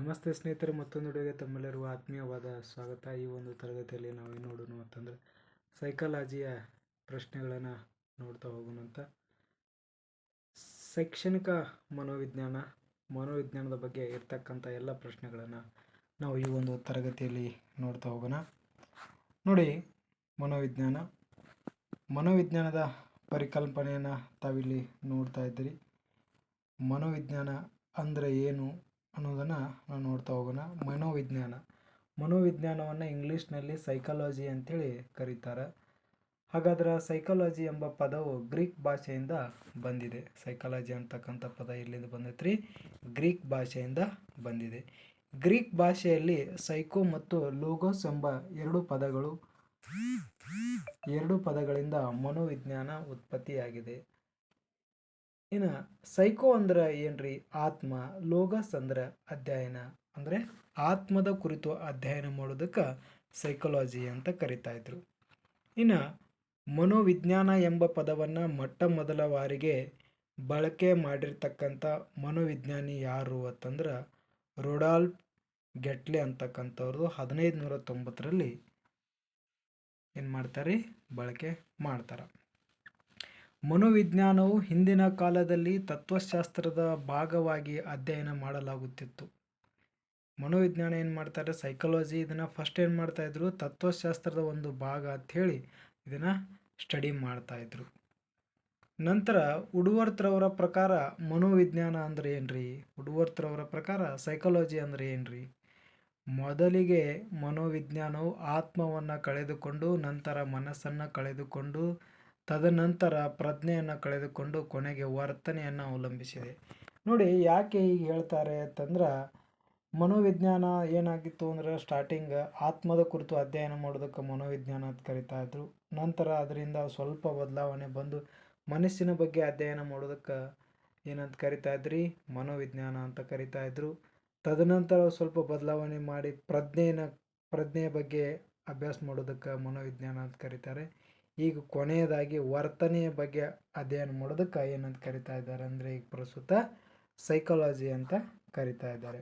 ನಮಸ್ತೆ ಸ್ನೇಹಿತರೆ, ಮತ್ತೊಂದು ವಿಡಿಯೋಗೆ ತಮ್ಮೆಲ್ಲರಿಗೂ ಆತ್ಮೀಯವಾದ ಸ್ವಾಗತ. ಈ ಒಂದು ತರಗತಿಯಲ್ಲಿ ನಾವು ಏನು ನೋಡೋಣ ಅಂತಂದರೆ ಸೈಕಾಲಜಿಯ ಪ್ರಶ್ನೆಗಳನ್ನು ನೋಡ್ತಾ ಹೋಗೋಣ ಅಂತ. ಶೈಕ್ಷಣಿಕ ಮನೋವಿಜ್ಞಾನದ ಬಗ್ಗೆ ಇರ್ತಕ್ಕಂಥ ಎಲ್ಲ ಪ್ರಶ್ನೆಗಳನ್ನು ನಾವು ಈ ಒಂದು ತರಗತಿಯಲ್ಲಿ ನೋಡ್ತಾ ಹೋಗೋಣ. ನೋಡಿ, ಮನೋವಿಜ್ಞಾನದ ಪರಿಕಲ್ಪನೆಯನ್ನು ತಾವಿಲ್ಲಿ ನೋಡ್ತಾ ಇದ್ದೀರಿ. ಮನೋವಿಜ್ಞಾನ ಅಂದರೆ ಏನು ಅನ್ನೋದನ್ನು ನಾವು ನೋಡ್ತಾ ಹೋಗೋಣ. ಮನೋವಿಜ್ಞಾನವನ್ನು ಇಂಗ್ಲೀಷ್ನಲ್ಲಿ ಸೈಕಾಲಜಿ ಅಂತೇಳಿ ಕರೀತಾರೆ. ಹಾಗಾದ್ರೆ ಸೈಕಾಲಜಿ ಎಂಬ ಪದವು ಗ್ರೀಕ್ ಭಾಷೆಯಿಂದ ಬಂದಿದೆ. ಸೈಕಾಲಜಿ ಅಂತಕ್ಕಂಥ ಪದ ಎಲ್ಲಿಂದ ಬಂದೈತ್ರಿ? ಗ್ರೀಕ್ ಭಾಷೆಯಿಂದ ಬಂದಿದೆ. ಗ್ರೀಕ್ ಭಾಷೆಯಲ್ಲಿ ಸೈಕೋ ಮತ್ತು ಲೋಗೋಸ್ ಎಂಬ ಎರಡು ಪದಗಳಿಂದ ಮನೋವಿಜ್ಞಾನ ಉತ್ಪತ್ತಿಯಾಗಿದೆ. ಇನ್ನು ಸೈಕೋ ಅಂದ್ರೆ ಏನ್ರಿ? ಆತ್ಮ. ಲೋಗಸ್ ಅಂದ್ರೆ ಅಧ್ಯಯನ, ಅಂದರೆ ಆತ್ಮದ ಕುರಿತು ಅಧ್ಯಯನ ಮಾಡೋದಕ್ಕೆ ಸೈಕಾಲಜಿ ಅಂತ ಕರಿತಾ ಇದ್ರು. ಇನ್ನು ಮನೋವಿಜ್ಞಾನ ಎಂಬ ಪದವನ್ನು ಮೊಟ್ಟ ಮೊದಲ ಬಾರಿಗೆ ಬಳಕೆ ಮಾಡಿರ್ತಕ್ಕಂಥ ಮನೋವಿಜ್ಞಾನಿ ಯಾರು ಅಂತಂದ್ರೆ ರುಡಾಲ್ಫ್ ಗೆಟ್ಲೆ ಅಂತಕ್ಕಂಥವ್ರದ್ದು 1590ರಲ್ಲಿ ಏನು ಮಾಡ್ತಾರೆ? ಬಳಕೆ ಮಾಡ್ತಾರೆ. ಮನೋವಿಜ್ಞಾನವು ಹಿಂದಿನ ಕಾಲದಲ್ಲಿ ತತ್ವಶಾಸ್ತ್ರದ ಭಾಗವಾಗಿ ಅಧ್ಯಯನ ಮಾಡಲಾಗುತ್ತಿತ್ತು. ಮನೋವಿಜ್ಞಾನ ಏನು ಮಾಡ್ತಾರೆ? ಸೈಕಾಲಜಿ ಇದನ್ನು ಫಸ್ಟ್ ಏನು ಮಾಡ್ತಾಯಿದ್ರು? ತತ್ವಶಾಸ್ತ್ರದ ಒಂದು ಭಾಗ ಅಂಥೇಳಿ ಇದನ್ನು ಸ್ಟಡಿ ಮಾಡ್ತಾಯಿದ್ರು. ನಂತರ ವುಡ್ವರ್ಥ್ರವರ ಪ್ರಕಾರ ಮನೋವಿಜ್ಞಾನ ಅಂದರೆ ಏನ್ರಿ? ವುಡ್ವರ್ಥ್ರವರ ಪ್ರಕಾರ ಸೈಕಾಲಜಿ ಅಂದರೆ ಏನ್ರಿ? ಮೊದಲಿಗೆ ಮನೋವಿಜ್ಞಾನವು ಆತ್ಮವನ್ನು ಕಳೆದುಕೊಂಡು, ನಂತರ ಮನಸ್ಸನ್ನು ಕಳೆದುಕೊಂಡು, ತದನಂತರ ಪ್ರಜ್ಞೆಯನ್ನು ಕಳೆದುಕೊಂಡು, ಕೊನೆಗೆ ವರ್ತನೆಯನ್ನು ಅವಲಂಬಿಸಿದೆ. ನೋಡಿ, ಯಾಕೆ ಹೀಗೆ ಹೇಳ್ತಾರೆ ಅಂತಂದ್ರೆ, ಮನೋವಿಜ್ಞಾನ ಏನಾಗಿತ್ತು ಅಂದ್ರೆ ಸ್ಟಾರ್ಟಿಂಗ್ ಆತ್ಮದ ಕುರಿತು ಅಧ್ಯಯನ ಮಾಡೋದಕ್ಕೆ ಮನೋವಿಜ್ಞಾನ ಅಂತ ಕರಿತಾ ಇದ್ರು. ನಂತರ ಅದರಿಂದ ಸ್ವಲ್ಪ ಬದಲಾವಣೆ ಬಂದು ಮನಸ್ಸಿನ ಬಗ್ಗೆ ಅಧ್ಯಯನ ಮಾಡೋದಕ್ಕೆ ಏನಂತ ಕರಿತಾ ಇದ್ರಿ? ಮನೋವಿಜ್ಞಾನ ಅಂತ ಕರಿತಾ ಇದ್ರು. ತದನಂತರ ಸ್ವಲ್ಪ ಬದಲಾವಣೆ ಮಾಡಿ ಪ್ರಜ್ಞೆಯ ಬಗ್ಗೆ ಅಭ್ಯಾಸ ಮಾಡೋದಕ್ಕೆ ಮನೋವಿಜ್ಞಾನ ಅಂತ ಕರೀತಾರೆ. ಈಗ ಕೊನೆಯದಾಗಿ ವರ್ತನೆಯ ಬಗ್ಗೆ ಅಧ್ಯಯನ ಮಾಡೋದಕ್ಕೆ ಏನಂತ ಕರಿತಾ ಇದ್ದಾರೆ ಅಂದರೆ ಈಗ ಪ್ರಸ್ತುತ ಸೈಕಾಲಜಿ ಅಂತ ಕರಿತಾ ಇದ್ದಾರೆ.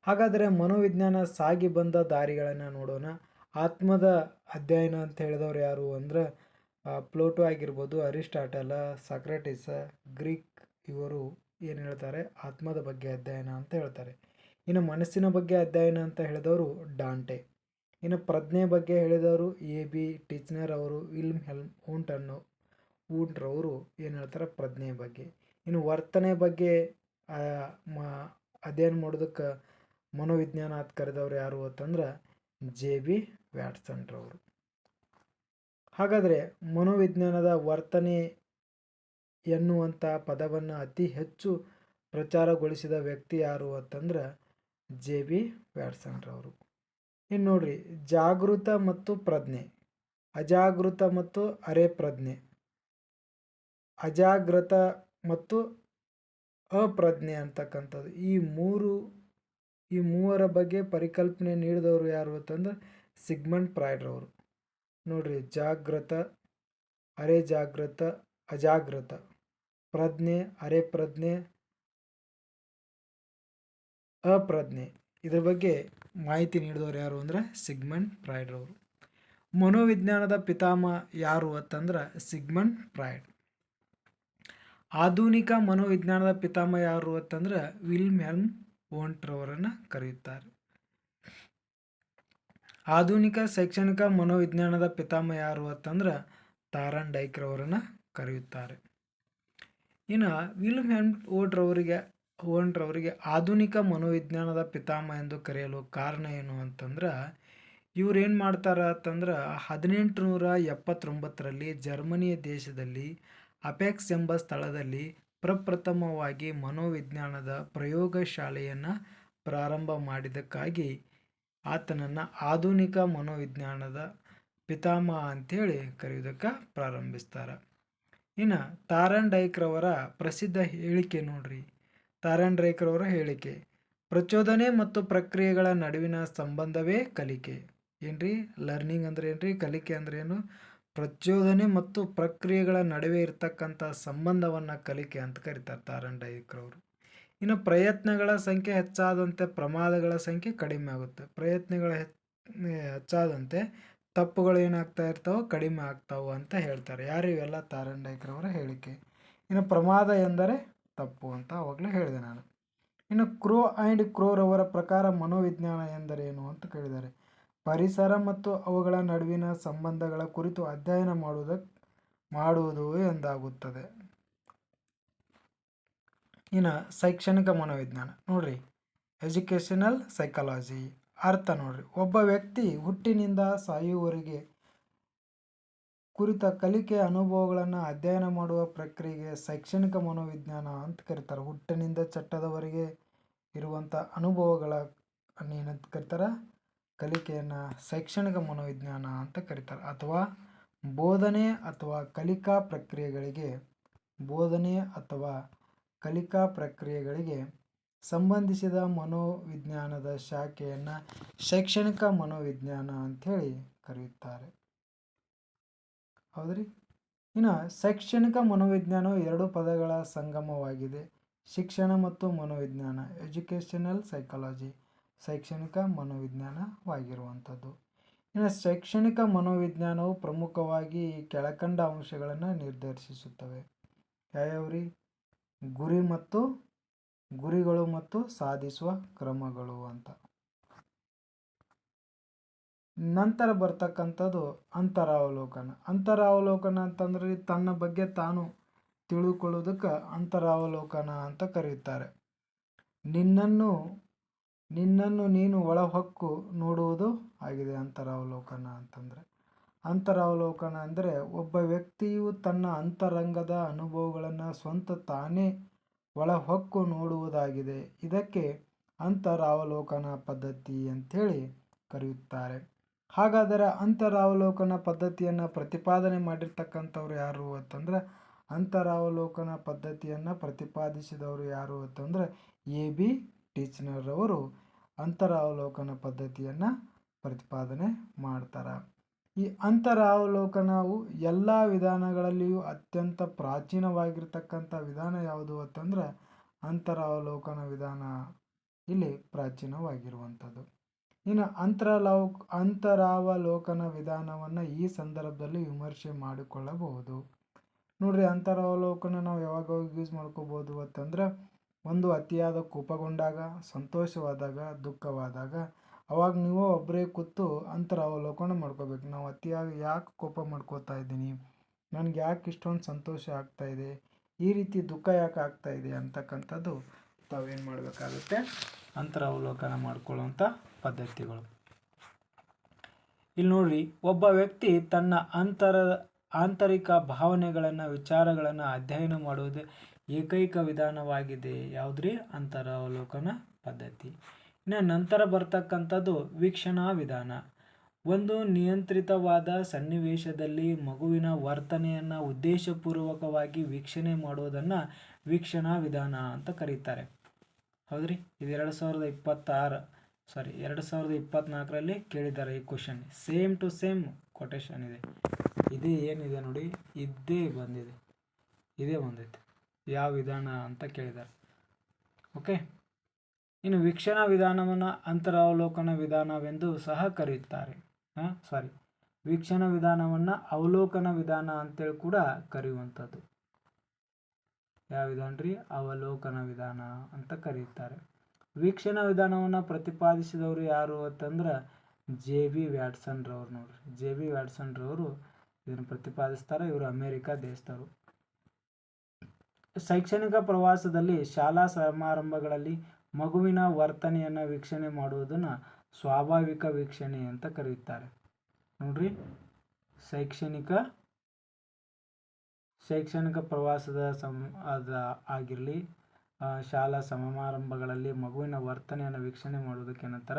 ಹಾಗಾದರೆ ಮನೋವಿಜ್ಞಾನ ಸಾಗಿ ಬಂದ ದಾರಿಗಳನ್ನು ನೋಡೋಣ. ಆತ್ಮದ ಅಧ್ಯಯನ ಅಂತ ಹೇಳಿದವರು ಯಾರು ಅಂದ್ರೆ ಪ್ಲೂಟೋ ಆಗಿರ್ಬೋದು, ಅರಿಸ್ಟಾಟಲ, ಸಾಕ್ರೆಟಿಸ್, ಗ್ರೀಕ್ ಇವರು ಏನು ಹೇಳ್ತಾರೆ? ಆತ್ಮದ ಬಗ್ಗೆ ಅಧ್ಯಯನ ಅಂತ ಹೇಳ್ತಾರೆ. ಇನ್ನು ಮನಸ್ಸಿನ ಬಗ್ಗೆ ಅಧ್ಯಯನ ಅಂತ ಹೇಳಿದವರು ಡಾಂಟೆ. ಇನ್ನು ಪ್ರಜ್ಞೆ ಬಗ್ಗೆ ಹೇಳಿದವರು AB ಟೀಚ್ನರ್ ಅವರು, ವಿಲ್ಹೆಲ್ಮ್ ವೂಂಟ್ರವರು ಏನು ಹೇಳ್ತಾರೆ? ಪ್ರಜ್ಞೆಯ ಬಗ್ಗೆ. ಇನ್ನು ವರ್ತನೆ ಬಗ್ಗೆ ಅಧ್ಯಯನ ಮಾಡೋದಕ್ಕೆ ಮನೋವಿಜ್ಞಾನ ಅಂತ ಕರೆದವ್ರು ಯಾರು ಅಂತಂದ್ರೆ JB ವ್ಯಾಟ್ಸನ್ರವರು. ಹಾಗಾದರೆ ಮನೋವಿಜ್ಞಾನದ ವರ್ತನೆ ಎನ್ನುವಂಥ ಪದವನ್ನು ಅತಿ ಹೆಚ್ಚು ಪ್ರಚಾರಗೊಳಿಸಿದ ವ್ಯಕ್ತಿ ಯಾರು ಅಂತಂದ್ರೆ JB ವ್ಯಾಟ್ಸನ್ರವರು. ಇನ್ನು ನೋಡ್ರಿ, ಜಾಗೃತ ಮತ್ತು ಪ್ರಜ್ಞೆ, ಅಜಾಗೃತ ಮತ್ತು ಅರೆಪ್ರಜ್ಞೆ, ಅಜಾಗ್ರತ ಮತ್ತು ಅಪ್ರಜ್ಞೆ ಅಂತಕ್ಕಂಥದ್ದು ಈ ಮೂವರ ಬಗ್ಗೆ ಪರಿಕಲ್ಪನೆ ನೀಡಿದವರು ಯಾರು ಅಂತಂದ್ರೆ ಸಿಗ್ಮಂಡ್ ಫ್ರಾಯ್ಡ್ರವರು. ನೋಡ್ರಿ, ಜಾಗೃತ, ಅರೆಜಾಗೃತ, ಅಜಾಗೃತ, ಪ್ರಜ್ಞೆ, ಅರೆಪ್ರಜ್ಞೆ, ಅಪ್ರಜ್ಞೆ, ಇದ್ರ ಬಗ್ಗೆ ಮಾಹಿತಿ ನೀಡಿದವರು ಯಾರು ಅಂದರೆ ಸಿಗ್ಮಂಡ್ ಫ್ರಾಯ್ಡ್ರವರು. ಮನೋವಿಜ್ಞಾನದ ಪಿತಾಮಹ ಯಾರು ಅಂತಂದ್ರೆ ಸಿಗ್ಮಂಡ್ ಫ್ರಾಯ್ಡ್. ಆಧುನಿಕ ಮನೋವಿಜ್ಞಾನದ ಪಿತಾಮಹ ಯಾರು ಅಂತಂದ್ರೆ ವಿಲ್ಹೆಲ್ಮ್ ವೂಂಟ್ರವರನ್ನು ಕರೆಯುತ್ತಾರೆ. ಆಧುನಿಕ ಶೈಕ್ಷಣಿಕ ಮನೋವಿಜ್ಞಾನದ ಪಿತಾಮಹ ಯಾರು ಅಂತಂದ್ರೆ ಥಾರ್ನ್ಡೈಕ್ರವರನ್ನು ಕರೆಯುತ್ತಾರೆ. ಇನ್ನು ವಿಲ್ಹೆಲ್ಮ್ ವೂಂಟ್ರವರಿಗೆ ಆಧುನಿಕ ಮನೋವಿಜ್ಞಾನದ ಪಿತಾಮಹ ಎಂದು ಕರೆಯಲು ಕಾರಣ ಏನು ಅಂತಂದ್ರೆ ಇವ್ರು ಏನು ಮಾಡ್ತಾರೆ ಅಂತಂದ್ರೆ 1879ರಲ್ಲಿ ಜರ್ಮನಿಯ ದೇಶದಲ್ಲಿ ಅಪೆಕ್ಸ್ ಎಂಬ ಸ್ಥಳದಲ್ಲಿ ಪ್ರಪ್ರಥಮವಾಗಿ ಮನೋವಿಜ್ಞಾನದ ಪ್ರಯೋಗಶಾಲೆಯನ್ನು ಪ್ರಾರಂಭ ಮಾಡಿದ್ದಕ್ಕಾಗಿ ಆತನನ್ನು ಆಧುನಿಕ ಮನೋವಿಜ್ಞಾನದ ಪಿತಾಮಹ ಅಂಥೇಳಿ ಕರೆಯೋದಕ್ಕೆ ಪ್ರಾರಂಭಿಸ್ತಾರೆ. ಇನ್ನು ಥಾರ್ನ್ಡೈಕ್ರವರ ಪ್ರಸಿದ್ಧ ಹೇಳಿಕೆ ನೋಡ್ರಿ. ಥಾರ್ನ್ಡೈಕ್ರವರ ಹೇಳಿಕೆ: ಪ್ರಚೋದನೆ ಮತ್ತು ಪ್ರಕ್ರಿಯೆಗಳ ನಡುವಿನ ಸಂಬಂಧವೇ ಕಲಿಕೆ. ಏನ್ರಿ? ಲರ್ನಿಂಗ್ ಅಂದ್ರೆ ಏನ್ರಿ? ಕಲಿಕೆ ಅಂದ್ರೆ ಏನು? ಪ್ರಚೋದನೆ ಮತ್ತು ಪ್ರಕ್ರಿಯೆಗಳ ನಡುವೆ ಇರ್ತಕ್ಕಂಥ ಸಂಬಂಧವನ್ನು ಕಲಿಕೆ ಅಂತ ಕರೀತಾರೆ ಥಾರ್ನ್ಡೈಕ್ರವರು. ಇನ್ನು ಪ್ರಯತ್ನಗಳ ಸಂಖ್ಯೆ ಹೆಚ್ಚಾದಂತೆ ಪ್ರಮಾದಗಳ ಸಂಖ್ಯೆ ಕಡಿಮೆ ಆಗುತ್ತೆ. ಪ್ರಯತ್ನಗಳು ಹೆಚ್ಚಾದಂತೆ ತಪ್ಪುಗಳು ಏನಾಗ್ತಾ ಇರ್ತಾವೆ, ಕಡಿಮೆ ಆಗ್ತಾವೆ ಅಂತ ಹೇಳ್ತಾರೆ. ಯಾರು? ಇವೆಲ್ಲ ತಾರಂಡೈಕ್ರವರ ಹೇಳಿಕೆ. ಇನ್ನು ಪ್ರಮಾದ ಎಂದರೆ ತಪ್ಪು ಅಂತ ಅವಾಗಲೇ ಹೇಳಿದೆ ನಾನು. ಇನ್ನು ಕ್ರೋ ಆ್ಯಂಡ್ ಕ್ರೋರವರ ಪ್ರಕಾರ ಮನೋವಿಜ್ಞಾನ ಎಂದರೇನು ಅಂತ ಕೇಳಿದ್ದಾರೆ. ಪರಿಸರ ಮತ್ತು ಅವುಗಳ ನಡುವಿನ ಸಂಬಂಧಗಳ ಕುರಿತು ಅಧ್ಯಯನ ಮಾಡುವುದು ಎಂದಾಗುತ್ತದೆ. ಇನ್ನು ಶೈಕ್ಷಣಿಕ ಮನೋವಿಜ್ಞಾನ ನೋಡ್ರಿ, ಎಜುಕೇಷನಲ್ ಸೈಕಾಲಜಿ ಅರ್ಥ ನೋಡ್ರಿ, ಒಬ್ಬ ವ್ಯಕ್ತಿ ಹುಟ್ಟಿನಿಂದ ಸಾಯುವವರೆಗೆ ಕುರಿತ ಕಲಿಕೆ ಅನುಭವಗಳನ್ನು ಅಧ್ಯಯನ ಮಾಡುವ ಪ್ರಕ್ರಿಯೆಗೆ ಶೈಕ್ಷಣಿಕ ಮನೋವಿಜ್ಞಾನ ಅಂತ ಕರೀತಾರೆ. ಹುಟ್ಟಿನಿಂದ ಚಟ್ಟದವರೆಗೆ ಇರುವಂಥ ಅನುಭವಗಳ ಏನಂತ ಕರೀತಾರೆ, ಕಲಿಕೆಯನ್ನು ಶೈಕ್ಷಣಿಕ ಮನೋವಿಜ್ಞಾನ ಅಂತ ಕರೀತಾರೆ. ಅಥವಾ ಬೋಧನೆ ಅಥವಾ ಕಲಿಕಾ ಪ್ರಕ್ರಿಯೆಗಳಿಗೆ ಸಂಬಂಧಿಸಿದ ಮನೋವಿಜ್ಞಾನದ ಶಾಖೆಯನ್ನು ಶೈಕ್ಷಣಿಕ ಮನೋವಿಜ್ಞಾನ ಅಂಥೇಳಿ ಕರೆಯುತ್ತಾರೆ. ಹೌದ್ರಿ. ಇನ್ನು ಶೈಕ್ಷಣಿಕ ಮನೋವಿಜ್ಞಾನವು ಎರಡು ಪದಗಳ ಸಂಗಮವಾಗಿದೆ. ಶಿಕ್ಷಣ ಮತ್ತು ಮನೋವಿಜ್ಞಾನ, ಎಜುಕೇಷನಲ್ ಸೈಕಾಲಜಿ, ಶೈಕ್ಷಣಿಕ ಮನೋವಿಜ್ಞಾನವಾಗಿರುವಂಥದ್ದು. ಇನ್ನು ಶೈಕ್ಷಣಿಕ ಮನೋವಿಜ್ಞಾನವು ಪ್ರಮುಖವಾಗಿ ಈ ಕೆಳಕಂಡ ಅಂಶಗಳನ್ನು ನಿರ್ದೇಶಿಸುತ್ತವೆ. ಯಾವ್ಯಾವ್ರಿ? ಗುರಿಗಳು ಮತ್ತು ಸಾಧಿಸುವ ಕ್ರಮಗಳು ಅಂತ. ನಂತರ ಬರ್ತಕ್ಕಂಥದ್ದು ಅಂತರಾವಲೋಕನ. ಅಂತರಾವಲೋಕನ ಅಂತಂದ್ರೆ ತನ್ನ ಬಗ್ಗೆ ತಾನು ತಿಳ್ಕೊಳ್ಳೋದಕ್ಕೆ ಅಂತರಾವಲೋಕನ ಅಂತ ಕರೆಯುತ್ತಾರೆ. ನಿನ್ನನ್ನು ನೀನು ಒಳಹೊಕ್ಕು ನೋಡುವುದು ಆಗಿದೆ ಅಂತರಾವಲೋಕನ ಅಂತಂದರೆ. ಅಂತರಾವಲೋಕನ ಅಂದರೆ ಒಬ್ಬ ವ್ಯಕ್ತಿಯು ತನ್ನ ಅಂತರಂಗದ ಅನುಭವಗಳನ್ನು ಸ್ವಂತ ತಾನೇ ಒಳಹೊಕ್ಕು ನೋಡುವುದಾಗಿದೆ. ಇದಕ್ಕೆ ಅಂತರಾವಲೋಕನ ಪದ್ಧತಿ ಅಂಥೇಳಿ ಕರೆಯುತ್ತಾರೆ. ಹಾಗಾದರೆ ಅಂತರಾವಲೋಕನ ಪದ್ಧತಿಯನ್ನು ಪ್ರತಿಪಾದನೆ ಮಾಡಿರ್ತಕ್ಕಂಥವ್ರು ಯಾರು ಅಂತಂದ್ರೆ, ಅಂತರಾವಲೋಕನ ಪದ್ಧತಿಯನ್ನು ಪ್ರತಿಪಾದಿಸಿದವರು ಯಾರು ಅಂತಂದ್ರೆ AB ಟೀಚರ್ರವರು ಅಂತರಾವಲೋಕನ ಪದ್ಧತಿಯನ್ನು ಪ್ರತಿಪಾದನೆ ಮಾಡ್ತಾರೆ. ಈ ಅಂತರಾವಲೋಕನವು ಎಲ್ಲ ವಿಧಾನಗಳಲ್ಲಿಯೂ ಅತ್ಯಂತ ಪ್ರಾಚೀನವಾಗಿರ್ತಕ್ಕಂಥ ವಿಧಾನ ಯಾವುದು ಅಂತಂದ್ರೆ ಅಂತರಾವಲೋಕನ ವಿಧಾನ ಇಲ್ಲಿ ಪ್ರಾಚೀನವಾಗಿರುವಂಥದ್ದು. ಇನ್ನು ಅಂತರಾವಲೋಕನ ವಿಧಾನವನ್ನು ಈ ಸಂದರ್ಭದಲ್ಲಿ ವಿಮರ್ಶೆ ಮಾಡಿಕೊಳ್ಳಬಹುದು. ನೋಡ್ರಿ, ಅಂತರಾವಲೋಕನ ನಾವು ಯಾವಾಗ ಯೂಸ್ ಮಾಡ್ಕೋಬೋದು ಅಂತಂದ್ರೆ, ಒಂದು ಅತಿಯಾದ ಕೋಪಗೊಂಡಾಗ, ಸಂತೋಷವಾದಾಗ, ದುಃಖವಾದಾಗ ಅವಾಗ ನೀವು ಒಬ್ಬರೇ ಕೂತು ಅಂತರಾವಲೋಕನ ಮಾಡ್ಕೋಬೇಕು. ನಾವು ಅತಿಯಾಗಿ ಯಾಕೆ ಕೋಪ ಮಾಡ್ಕೋತಾ ಇದ್ದೀನಿ, ನನಗೆ ಯಾಕೆ ಇಷ್ಟೊಂದು ಸಂತೋಷ ಆಗ್ತಾ ಇದೆ, ಈ ರೀತಿ ದುಃಖ ಯಾಕೆ ಆಗ್ತಾ ಇದೆ ಅಂತಕ್ಕಂಥದ್ದು ತಾವೇನು ಮಾಡಬೇಕಾಗುತ್ತೆ, ಅಂತರಾವಲೋಕನ ಮಾಡ್ಕೊಳ್ಳುವಂಥ ಪದ್ಧತಿಗಳು. ಇಲ್ಲಿ ನೋಡ್ರಿ, ಒಬ್ಬ ವ್ಯಕ್ತಿ ತನ್ನ ಆಂತರಿಕ ಭಾವನೆಗಳನ್ನು, ವಿಚಾರಗಳನ್ನು ಅಧ್ಯಯನ ಮಾಡುವುದು ಏಕೈಕ ವಿಧಾನವಾಗಿದೆ. ಯಾವುದ್ರಿ? ಅಂತರಾವಲೋಕನ ಪದ್ಧತಿ. ಇನ್ನು ನಂತರ ಬರ್ತಕ್ಕಂಥದ್ದು ವೀಕ್ಷಣಾ ವಿಧಾನ. ಒಂದು ನಿಯಂತ್ರಿತವಾದ ಸನ್ನಿವೇಶದಲ್ಲಿ ಮಗುವಿನ ವರ್ತನೆಯನ್ನು ಉದ್ದೇಶಪೂರ್ವಕವಾಗಿ ವೀಕ್ಷಣೆ ಮಾಡುವುದನ್ನು ವೀಕ್ಷಣಾ ವಿಧಾನ ಅಂತ ಕರೀತಾರೆ. ಹೌದ್ರಿ, ಇದು 2024ರಲ್ಲಿ ಕೇಳಿದ್ದಾರೆ ಈ question. Same to same quotation ಇದೆ. ಇದೇ ಏನಿದೆ ನೋಡಿ, ಇದೇ ಬಂದೈತೆ. ಯಾವ ವಿಧಾನ ಅಂತ ಕೇಳಿದ್ದಾರೆ. ಓಕೆ. ಇನ್ನು ವೀಕ್ಷಣಾ ವಿಧಾನವನ್ನು ಅಂತರಾವಲೋಕನ ವಿಧಾನವೆಂದು ಸಹ ಕರೆಯುತ್ತಾರೆ. ವೀಕ್ಷಣಾ ವಿಧಾನವನ್ನು ಅವಲೋಕನ ವಿಧಾನ ಅಂತೇಳಿ ಕೂಡ ಕರೆಯುವಂಥದ್ದು. ಯಾವ ವಿಧಾನ ರೀ? ಅವಲೋಕನ ವಿಧಾನ ಅಂತ ಕರೆಯುತ್ತಾರೆ. ವೀಕ್ಷಣಾ ವಿಧಾನವನ್ನು ಪ್ರತಿಪಾದಿಸಿದವರು ಯಾರು ಅಂತಂದ್ರೆ JB ವ್ಯಾಟ್ಸನ್ರವ್ರು. ನೋಡ್ರಿ, JB ವ್ಯಾಟ್ಸನ್ರವರು ಇದನ್ನು ಪ್ರತಿಪಾದಿಸ್ತಾರೆ. ಇವರು ಅಮೇರಿಕಾ ದೇಶದವರು. ಶೈಕ್ಷಣಿಕ ಪ್ರವಾಸದಲ್ಲಿ ಶಾಲಾ ಸಮಾರಂಭಗಳಲ್ಲಿ ಮಗುವಿನ ವರ್ತನೆಯನ್ನು ವೀಕ್ಷಣೆ ಮಾಡುವುದನ್ನು ಸ್ವಾಭಾವಿಕ ವೀಕ್ಷಣೆ ಅಂತ ಕರೆಯುತ್ತಾರೆ. ನೋಡ್ರಿ, ಶೈಕ್ಷಣಿಕ ಪ್ರವಾಸದ ಆಗಿರಲಿ, ಶಾಲಾ ಸಮಾರಂಭಗಳಲ್ಲಿ ಮಗುವಿನ ವರ್ತನೆಯನ್ನು ವೀಕ್ಷಣೆ ಮಾಡುವುದಕ್ಕೆ ನಂತರ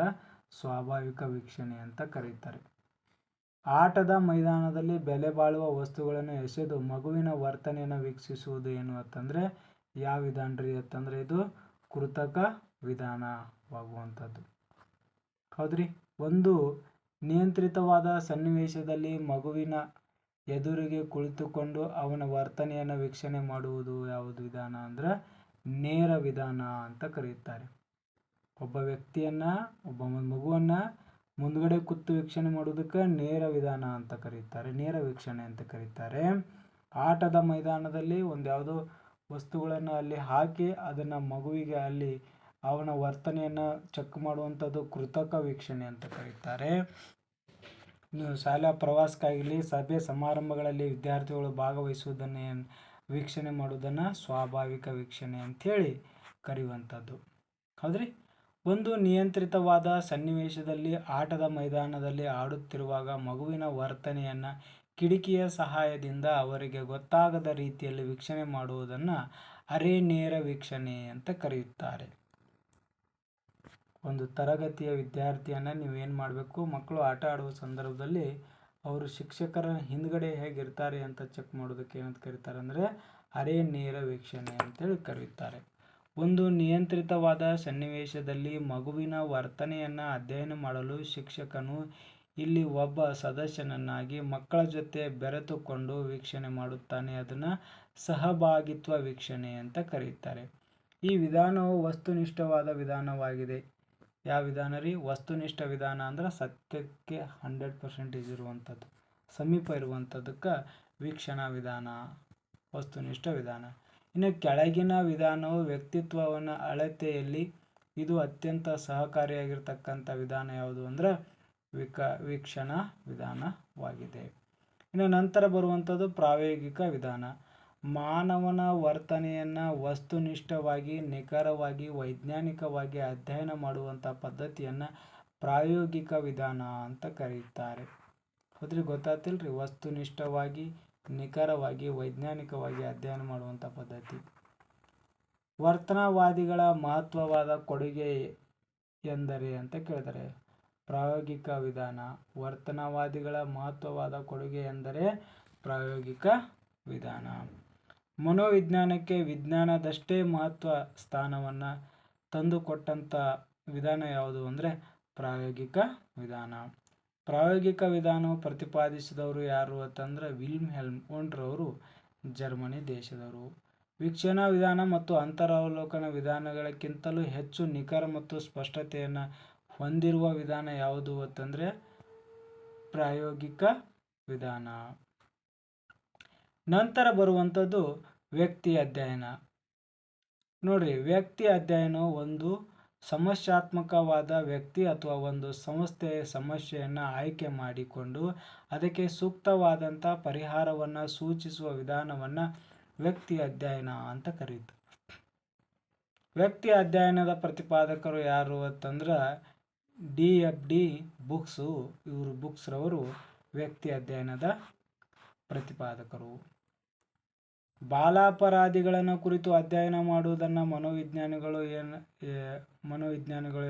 ಸ್ವಾಭಾವಿಕ ವೀಕ್ಷಣೆ ಅಂತ ಕರೆಯುತ್ತಾರೆ. ಆಟದ ಮೈದಾನದಲ್ಲಿ ಬೆಲೆ ಬಾಳುವ ವಸ್ತುಗಳನ್ನು ಎಸೆದು ಮಗುವಿನ ವರ್ತನೆಯನ್ನು ವೀಕ್ಷಿಸುವುದು ಏನು ಅಂತಂದರೆ ಯಾವ ವಿಧಾನ ರೀ ಅಂತಂದರೆ ಇದು ಕೃತಕ ವಿಧಾನವಾಗುವಂಥದ್ದು. ಹೌದ್ರಿ. ಒಂದು ನಿಯಂತ್ರಿತವಾದ ಸನ್ನಿವೇಶದಲ್ಲಿ ಮಗುವಿನ ಎದುರಿಗೆ ಕುಳಿತುಕೊಂಡು ಅವನ ವರ್ತನೆಯನ್ನು ವೀಕ್ಷಣೆ ಮಾಡುವುದು ಯಾವುದು ವಿಧಾನ ಅಂದರೆ ನೇರ ವಿಧಾನ ಅಂತ ಕರೆಯುತ್ತಾರೆ. ಒಬ್ಬ ವ್ಯಕ್ತಿಯನ್ನು, ಒಬ್ಬ ಮಗುವನ್ನು ಮುಂದ್ಗಡೆ ಕೂತು ವೀಕ್ಷಣೆ ಮಾಡೋದಕ್ಕೆ ನೇರ ವಿಧಾನ ಅಂತ ಕರೀತಾರೆ, ನೇರ ವೀಕ್ಷಣೆ ಅಂತ ಕರೀತಾರೆ. ಆಟದ ಮೈದಾನದಲ್ಲಿ ಒಂದು ಯಾವುದೋ ವಸ್ತುಗಳನ್ನು ಅಲ್ಲಿ ಹಾಕಿ ಅದನ್ನು ಮಗುವಿಗೆ ಅಲ್ಲಿ ಅವನ ವರ್ತನೆಯನ್ನು ಚೆಕ್ ಮಾಡುವಂಥದ್ದು ಕೃತಕ ವೀಕ್ಷಣೆ ಅಂತ ಕರೀತಾರೆ. ನೀವು ಶಾಲಾ ಪ್ರವಾಸಕ್ಕಾಗಲಿ ಸಭೆ ಸಮಾರಂಭಗಳಲ್ಲಿ ವಿದ್ಯಾರ್ಥಿಗಳು ಭಾಗವಹಿಸುವುದನ್ನು ವೀಕ್ಷಣೆ ಮಾಡುವುದನ್ನು ಸ್ವಾಭಾವಿಕ ವೀಕ್ಷಣೆ ಅಂಥೇಳಿ ಕರೆಯುವಂಥದ್ದು. ಹೌದ್ರಿ. ಒಂದು ನಿಯಂತ್ರಿತವಾದ ಸನ್ನಿವೇಶದಲ್ಲಿ ಆಟದ ಮೈದಾನದಲ್ಲಿ ಆಡುತ್ತಿರುವಾಗ ಮಗುವಿನ ವರ್ತನೆಯನ್ನು ಕಿಟಕಿಯ ಸಹಾಯದಿಂದ ಅವರಿಗೆ ಗೊತ್ತಾಗದ ರೀತಿಯಲ್ಲಿ ವೀಕ್ಷಣೆ ಮಾಡುವುದನ್ನು ಅರೆ ನೇರ ವೀಕ್ಷಣೆ ಅಂತ ಕರೆಯುತ್ತಾರೆ. ಒಂದು ತರಗತಿಯ ವಿದ್ಯಾರ್ಥಿಯನ್ನು ನೀವೇನು ಮಾಡಬೇಕು, ಮಕ್ಕಳು ಆಟ ಆಡುವ ಸಂದರ್ಭದಲ್ಲಿ ಅವರು ಶಿಕ್ಷಕರ ಹಿಂದ್ಗಡೆ ಹೇಗಿರ್ತಾರೆ ಅಂತ ಚೆಕ್ ಮಾಡೋದಕ್ಕೆ ಏನಂತ ಕರೀತಾರೆ ಅಂದರೆ ಅರೆ ನೇರ ವೀಕ್ಷಣೆ ಅಂತೇಳಿ ಕರೆಯುತ್ತಾರೆ. ಒಂದು ನಿಯಂತ್ರಿತವಾದ ಸನ್ನಿವೇಶದಲ್ಲಿ ಮಗುವಿನ ವರ್ತನೆಯನ್ನು ಅಧ್ಯಯನ ಮಾಡಲು ಶಿಕ್ಷಕನು ಇಲ್ಲಿ ಒಬ್ಬ ಸದಸ್ಯನನ್ನಾಗಿ ಮಕ್ಕಳ ಜೊತೆ ಬೆರೆತುಕೊಂಡು ವೀಕ್ಷಣೆ ಮಾಡುತ್ತಾನೆ. ಅದನ್ನು ಸಹಭಾಗಿತ್ವ ವೀಕ್ಷಣೆ ಅಂತ ಕರೆಯುತ್ತಾರೆ. ಈ ವಿಧಾನವು ವಸ್ತುನಿಷ್ಠವಾದ ವಿಧಾನವಾಗಿದೆ. ಯಾವ ವಿಧಾನ ರೀ? ವಸ್ತುನಿಷ್ಠ ವಿಧಾನ ಅಂದ್ರೆ ಸತ್ಯಕ್ಕೆ 100% ಇರುವಂಥದ್ದು, ಸಮೀಪ ಇರುವಂಥದ್ದಕ್ಕೆ ವೀಕ್ಷಣಾ ವಿಧಾನ, ವಸ್ತುನಿಷ್ಠ ವಿಧಾನ. ಇನ್ನು ಕೆಳಗಿನ ವಿಧಾನವು ವ್ಯಕ್ತಿತ್ವವನ್ನು ಅಳತೆಯಲ್ಲಿ ಇದು ಅತ್ಯಂತ ಸಹಕಾರಿಯಾಗಿರ್ತಕ್ಕಂಥ ವಿಧಾನ ಯಾವುದು ಅಂದರೆ ವೀಕ್ಷಣಾ ವಿಧಾನವಾಗಿದೆ. ಇನ್ನು ನಂತರ ಬರುವಂಥದ್ದು ಪ್ರಾಯೋಗಿಕ ವಿಧಾನ. ಮಾನವನ ವರ್ತನೆಯನ್ನು ವಸ್ತುನಿಷ್ಠವಾಗಿ, ನಿಖರವಾಗಿ, ವೈಜ್ಞಾನಿಕವಾಗಿ ಅಧ್ಯಯನ ಮಾಡುವಂಥ ಪದ್ಧತಿಯನ್ನು ಪ್ರಾಯೋಗಿಕ ವಿಧಾನ ಅಂತ ಕರೆಯುತ್ತಾರೆ. ಹೌದ್ರಿ, ಗೊತ್ತಾತಿಲ್ರಿ? ವಸ್ತುನಿಷ್ಠವಾಗಿ, ನಿಖರವಾಗಿ, ವೈಜ್ಞಾನಿಕವಾಗಿ ಅಧ್ಯಯನ ಮಾಡುವಂಥ ಪದ್ಧತಿ. ವರ್ತನವಾದಿಗಳ ಮಹತ್ವವಾದ ಕೊಡುಗೆ ಎಂದರೆ ಅಂತ ಕೇಳಿದರೆ ಪ್ರಾಯೋಗಿಕ ವಿಧಾನ. ವರ್ತನವಾದಿಗಳ ಮಹತ್ವವಾದ ಕೊಡುಗೆ ಎಂದರೆ ಪ್ರಾಯೋಗಿಕ ವಿಧಾನ. ಮನೋವಿಜ್ಞಾನಕ್ಕೆ ವಿಜ್ಞಾನದಷ್ಟೇ ಮಹತ್ವ ಸ್ಥಾನವನ್ನು ತಂದುಕೊಟ್ಟಂಥ ವಿಧಾನ ಯಾವುದು ಅಂದರೆ ಪ್ರಾಯೋಗಿಕ ವಿಧಾನ. ಪ್ರಾಯೋಗಿಕ ವಿಧಾನವು ಪ್ರತಿಪಾದಿಸಿದವರು ಯಾರು ಅಂತಂದ್ರೆ ವಿಲ್ಹೆಲ್ಮ್ ವಂಡ್ರವರು, ಜರ್ಮನಿ ದೇಶದವರು. ವೀಕ್ಷಣಾ ವಿಧಾನ ಮತ್ತು ಅಂತರಾವಲೋಕನ ವಿಧಾನಗಳಕ್ಕಿಂತಲೂ ಹೆಚ್ಚು ನಿಖರ ಮತ್ತು ಸ್ಪಷ್ಟತೆಯನ್ನು ಹೊಂದಿರುವ ವಿಧಾನ ಯಾವುದು ಅಂತಂದರೆ ಪ್ರಾಯೋಗಿಕ ವಿಧಾನ. ನಂತರ ಬರುವಂಥದ್ದು ವ್ಯಕ್ತಿ ಅಧ್ಯಯನ. ನೋಡ್ರಿ, ವ್ಯಕ್ತಿ ಅಧ್ಯಯನವು ಒಂದು ಸಮಸ್ಯಾತ್ಮಕವಾದ ವ್ಯಕ್ತಿ ಅಥವಾ ಒಂದು ಸಂಸ್ಥೆಯ ಸಮಸ್ಯೆಯನ್ನು ಆಯ್ಕೆ ಮಾಡಿಕೊಂಡು ಅದಕ್ಕೆ ಸೂಕ್ತವಾದಂಥ ಪರಿಹಾರವನ್ನು ಸೂಚಿಸುವ ವಿಧಾನವನ್ನು ವ್ಯಕ್ತಿ ಅಧ್ಯಯನ ಅಂತ ಕರೀತಾರೆ. ವ್ಯಕ್ತಿ ಅಧ್ಯಯನದ ಪ್ರತಿಪಾದಕರು ಯಾರು ಅಂತಂದ್ರೆ DFD ಬುಕ್ಸ್ರವರು ವ್ಯಕ್ತಿ ಅಧ್ಯಯನದ ಪ್ರತಿಪಾದಕರು. ಬಾಲಾಪರಾಧಿಗಳನ್ನು ಕುರಿತು ಅಧ್ಯಯನ ಮಾಡುವುದನ್ನು ಮನೋವಿಜ್ಞಾನಿಗಳು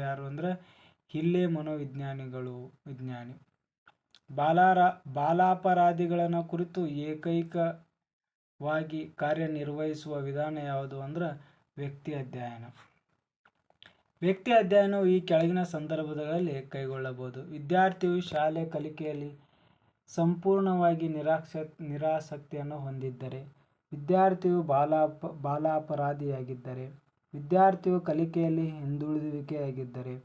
ಯಾರು ಅಂದರೆ ಹಿಲ್ಲೆ ವಿಜ್ಞಾನಿ. ಬಾಲಾಪರಾಧಿಗಳನ್ನು ಕುರಿತು ಏಕೈಕವಾಗಿ ಕಾರ್ಯನಿರ್ವಹಿಸುವ ವಿಧಾನ ಯಾವುದು ಅಂದ್ರೆ ವ್ಯಕ್ತಿ ಅಧ್ಯಯನ. ವ್ಯಕ್ತಿ ಅಧ್ಯಯನವು ಈ ಕೆಳಗಿನ ಸಂದರ್ಭಗಳಲ್ಲಿ ಕೈಗೊಳ್ಳಬಹುದು. ವಿದ್ಯಾರ್ಥಿಯು ಶಾಲೆ ಕಲಿಕೆಯಲ್ಲಿ ಸಂಪೂರ್ಣವಾಗಿ ನಿರಾಸಕ್ತಿಯನ್ನು ಹೊಂದಿದ್ದರೆ, ವಿದ್ಯಾರ್ಥಿಯು ಬಾಲಾಪರಾಧಿಯಾಗಿದ್ದರೆ, ವಿದ್ಯಾರ್ಥಿಯು ಕಲಿಕೆಯಲ್ಲಿ ಹಿಂದುಳಿದಿಕೆಯಾಗಿದ್ದರೆ,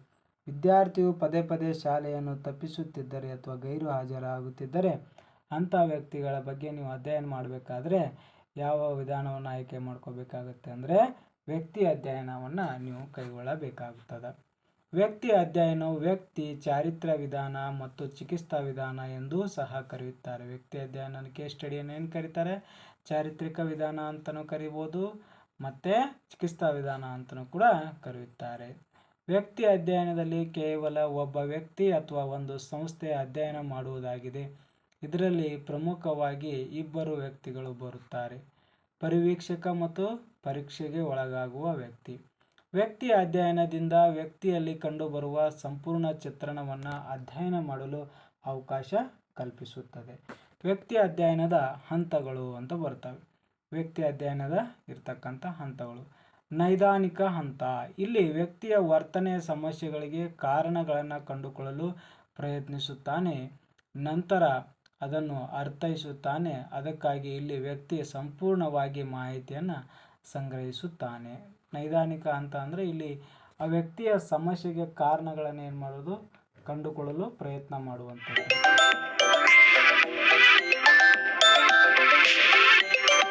ವಿದ್ಯಾರ್ಥಿಯು ಪದೇ ಪದೇ ಶಾಲೆಯನ್ನು ತಪ್ಪಿಸುತ್ತಿದ್ದರೆ ಅಥವಾ ಗೈರು ಹಾಜರಾಗುತ್ತಿದ್ದರೆ ಅಂಥ ವ್ಯಕ್ತಿಗಳ ಬಗ್ಗೆ ನೀವು ಅಧ್ಯಯನ ಮಾಡಬೇಕಾದ್ರೆ ಯಾವ ವಿಧಾನವನ್ನು ಆಯ್ಕೆ ಮಾಡ್ಕೋಬೇಕಾಗುತ್ತೆ ಅಂದರೆ ವ್ಯಕ್ತಿ ಅಧ್ಯಯನವನ್ನು ನೀವು ಕೈಗೊಳ್ಳಬೇಕಾಗುತ್ತದೆ. ವ್ಯಕ್ತಿ ಅಧ್ಯಯನವು ವ್ಯಕ್ತಿ ಚಾರಿತ್ರ್ಯ ವಿಧಾನ ಮತ್ತು ಚಿಕಿತ್ಸಾ ವಿಧಾನ ಎಂದೂ ಸಹ ಕರೆಯುತ್ತಾರೆ. ವ್ಯಕ್ತಿ ಅಧ್ಯಯನ ಕೇಸ್ ಸ್ಟಡಿಯನ್ನು ಏನು ಕರೀತಾರೆ? ಚಾರಿತ್ರಿಕ ವಿಧಾನ ಅಂತಲೂ ಕರಿಬೋದು ಮತ್ತು ಚಿಕಿತ್ಸಾ ವಿಧಾನ ಅಂತಲೂ ಕೂಡ ಕರೆಯುತ್ತಾರೆ. ವ್ಯಕ್ತಿ ಅಧ್ಯಯನದಲ್ಲಿ ಕೇವಲ ಒಬ್ಬ ವ್ಯಕ್ತಿ ಅಥವಾ ಒಂದು ಸಂಸ್ಥೆಯ ಅಧ್ಯಯನ ಮಾಡುವುದಾಗಿದೆ. ಇದರಲ್ಲಿ ಪ್ರಮುಖವಾಗಿ ಇಬ್ಬರು ವ್ಯಕ್ತಿಗಳು ಬರುತ್ತಾರೆ: ಪರಿವೀಕ್ಷಕ ಮತ್ತು ಪರೀಕ್ಷೆಗೆ ಒಳಗಾಗುವ ವ್ಯಕ್ತಿ. ವ್ಯಕ್ತಿ ಅಧ್ಯಯನದಿಂದ ವ್ಯಕ್ತಿಯಲ್ಲಿ ಕಂಡುಬರುವ ಸಂಪೂರ್ಣ ಚಿತ್ರಣವನ್ನು ಅಧ್ಯಯನ ಮಾಡಲು ಅವಕಾಶ ಕಲ್ಪಿಸುತ್ತದೆ. ವ್ಯಕ್ತಿ ಅಧ್ಯಯನದ ಹಂತಗಳು ಅಂತ ಬರ್ತವೆ. ವ್ಯಕ್ತಿ ಅಧ್ಯಯನದ ಇರ್ತಕ್ಕಂಥ ಹಂತಗಳು. ನೈದಾನಿಕ ಹಂತ. ಇಲ್ಲಿ ವ್ಯಕ್ತಿಯ ವರ್ತನೆಯ ಸಮಸ್ಯೆಗಳಿಗೆ ಕಾರಣಗಳನ್ನು ಕಂಡುಕೊಳ್ಳಲು ಪ್ರಯತ್ನಿಸುತ್ತಾನೆ, ನಂತರ ಅದನ್ನು ಅರ್ಥೈಸುತ್ತಾನೆ. ಅದಕ್ಕಾಗಿ ಇಲ್ಲಿ ವ್ಯಕ್ತಿ ಸಂಪೂರ್ಣವಾಗಿ ಮಾಹಿತಿಯನ್ನು ಸಂಗ್ರಹಿಸುತ್ತಾನೆ. ನೈದಾನಿಕ ಹಂತ ಅಂದರೆ ಇಲ್ಲಿ ಆ ವ್ಯಕ್ತಿಯ ಸಮಸ್ಯೆಗೆ ಕಾರಣಗಳನ್ನು ಏನು ಮಾಡೋದು, ಕಂಡುಕೊಳ್ಳಲು ಪ್ರಯತ್ನ ಮಾಡುವಂಥದ್ದು.